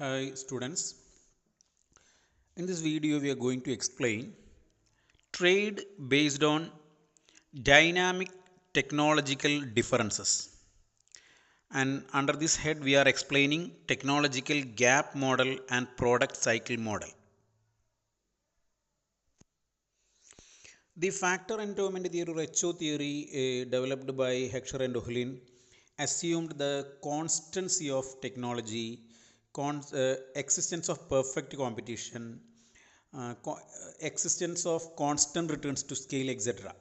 Hi students, in this video we are going to explain trade based on dynamic technological differences, and under this head we are explaining technological gap model and product cycle model. The factor endowment theory or HO theory developed by Heckscher and Ohlin assumed the constancy of technology, existence of perfect competition, existence of constant returns to scale, etc.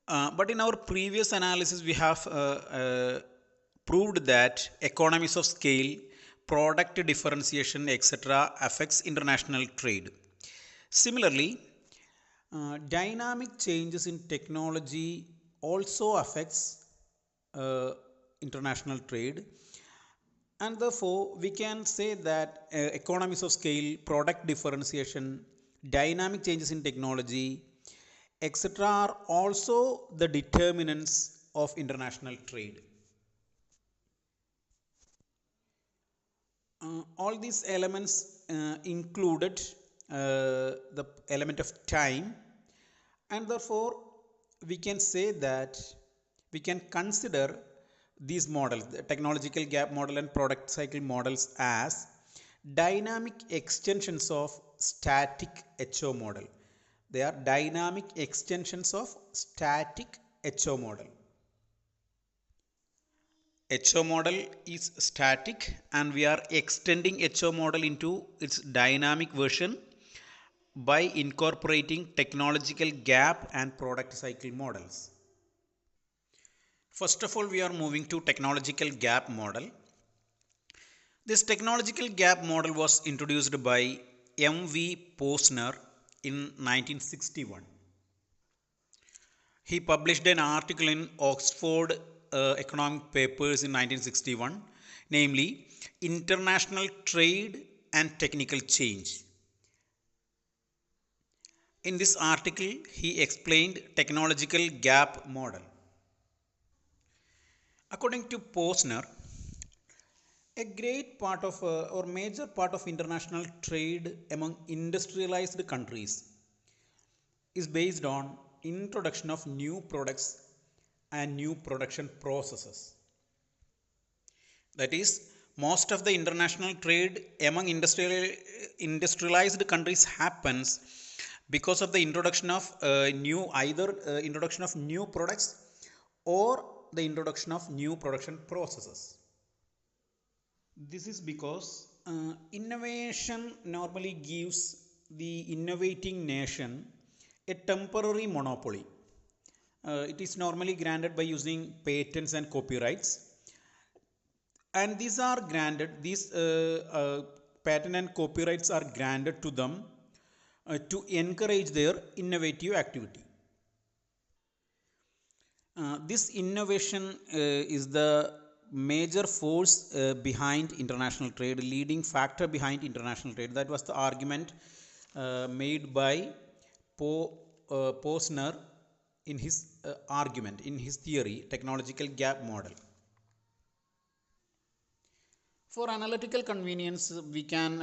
But in our previous analysis, we have proved that economies of scale, product differentiation, etc., affects international trade. Similarly, dynamic changes in technology also affects uh, international trade, and therefore we can say that economies of scale, product differentiation, dynamic changes in technology, etc., are also the determinants of international trade. All these elements included the element of time, and therefore we can say that we can consider these models, the technological gap model and product cycle models, as dynamic extensions of static HO model. They are dynamic extensions of static HO model. HO model is static and we are extending HO model into its dynamic version by incorporating technological gap and product cycle models. First of all, we are moving to technological gap model. This technological gap model was introduced by M.V. Posner in 1961. He published an article in Oxford Economic Papers in 1961, namely International Trade and Technical Change. In this article, he explained technological gap model. According to Posner, a great part of or major part of international trade among industrialized countries is based on introduction of new products and new production processes. That is, most of the international trade among industrialized countries happens because of the introduction of introduction of new products or the introduction of new production processes. This is because innovation normally gives the innovating nation a temporary monopoly. It is normally granted by using patents and copyrights, and these patent and copyrights are granted to them to encourage their innovative activity. This innovation is the major force behind international trade, leading factor behind international trade. That was the argument made by Posner in his argument, in his theory, technological gap model. For analytical convenience, we can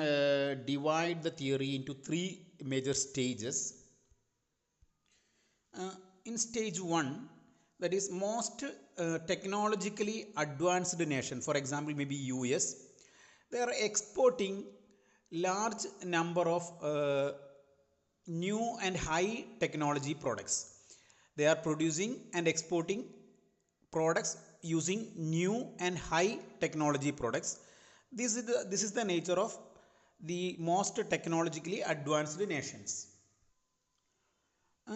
divide the theory into three major stages. In stage 1, that is most technologically advanced nation, for example maybe US, they are exporting large number of new and high technology products. They are producing and exporting products using new and high technology products. This is the nature of the most technologically advanced nations.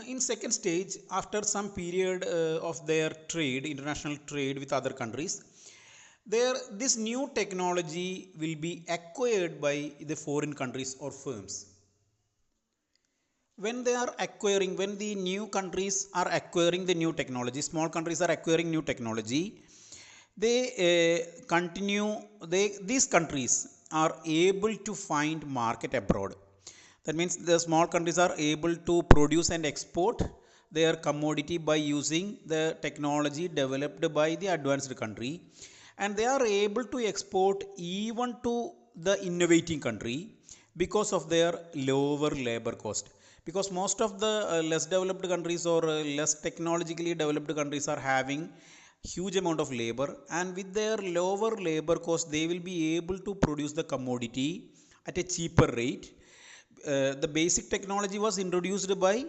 In second stage, after some period of their trade, international trade with other countries, this new technology will be acquired by the foreign countries or firms. When the new countries are acquiring the new technology, small countries are acquiring new technology, these countries are able to find market abroad. That means the small countries are able to produce and export their commodity by using the technology developed by the advanced country, and they are able to export even to the innovating country because of their lower labor cost, because most of the less developed countries or less technologically developed countries are having huge amount of labor, and with their lower labor cost they will be able to produce the commodity at a cheaper rate. The basic technology was introduced by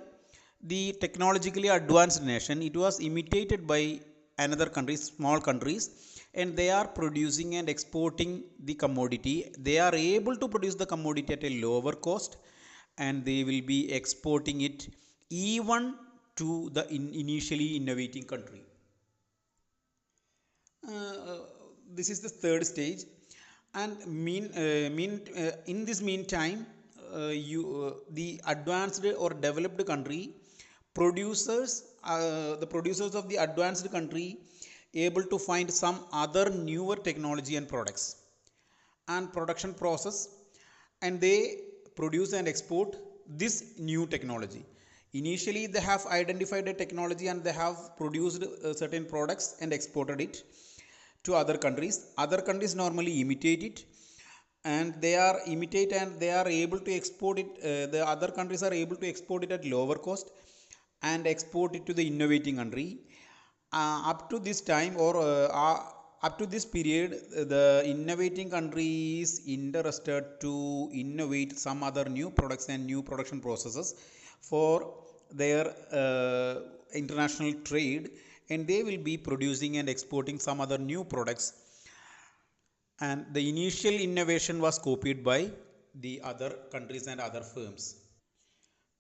the technologically advanced nation. It was imitated by another countries, small countries, and they are producing and exporting the commodity. They are able to produce the commodity at a lower cost, and they will be exporting it even to the initially innovating country. uh, this is the third stage, and in this meantime, the advanced or developed country producers, the producers of the advanced country able to find some other newer technology and products and production process, and they produce and export this new technology. Initially they have identified a technology and they have produced certain products and exported it to other countries. Other countries normally imitate it, and they are imitate and they are able to export it. The other countries are able to export it at lower cost and export it to the innovating country. Up to this time, or up to this period, the innovating country is interested to innovate some other new products and new production processes for their international trade, and they will be producing and exporting some other new products, and the initial innovation was copied by the other countries and other firms.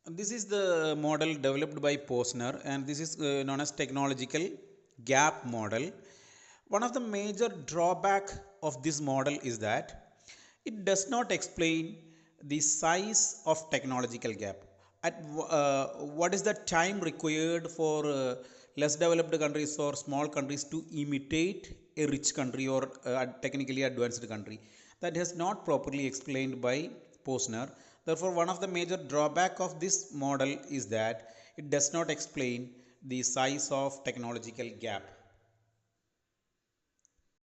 This is the model developed by Posner, and this is known as technological gap model. One of the major drawback of this model is that it does not explain the size of technological gap. What is the time required for less developed countries or small countries to imitate a rich country or technically advanced country? That is not properly explained by Posner. Therefore, one of the major drawback of this model is that it does not explain the size of technological gap.